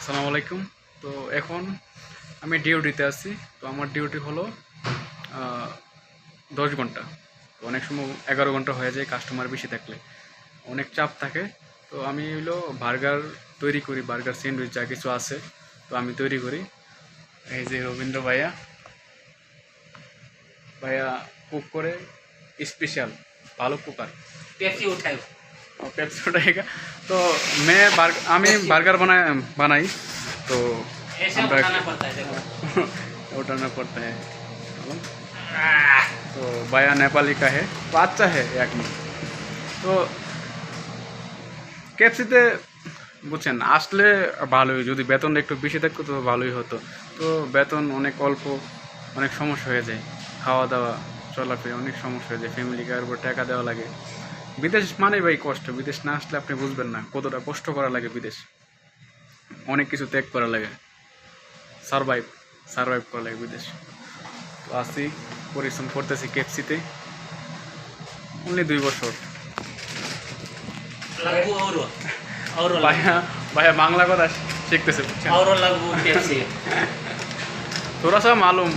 আসসালামু আলাইকুম। তো এখন আমি ডিউটিতে আছি। তো আমার ডিউটি হলো 10 ঘন্টা। তো অনেক সময় 11 ঘন্টা হয়ে যায় কাস্টমার বেশি থাকলে, অনেক চাপ থাকে। তো আমি হলো বার্গার তৈরি করি, বার্গার স্যান্ডউইচ যা কিছু আছে তো আমি তৈরি করি। এই যে রবীন্দ্র ভাইয়া ভাইয়া কুক করে, স্পেশাল ভালো কুকার। पेप्सी उठाओ। और पेप्सी उठाएगा। तो मैं আমি বার্গার বানাই। तो ऐसा আমরা उठाना पड़ता है देखो। उठाना पड़ता है। तो बाया नेपाली का है, तो अच्छा है एक में। তো কেএফসিতে বুঝছেন আসলে ভালোই, যদি বেতন একটু বেশি থাকতো তো ভালোই হতো। তো বেতন অনেক অল্প, অনেক সমস্যা হয়ে যায়, খাওয়া দাওয়া চলাফেরা অনেক সমস্যা হয়ে যায়, ফ্যামিলিকে আর উপর টাকা দেওয়া লাগে। বিদেশ মানে ভাই কষ্ট, বিদেশ না আসলে আপনি বুঝবেন না কতটা কষ্ট করা লাগে। বিদেশ অনেক কিছু ত্যাগ করা লাগে, সারভাইভ করা লাগে বিদেশ। তো আসি, পরিশ্রম করতেছি কেএফসিতে অনলি 2 বছর। लगू और ভাইয়া ভাইয়া বাংলা কথা শিখতেছে, বুঝছেন? और लगू पेप्सी। थोड़ा सा मालूम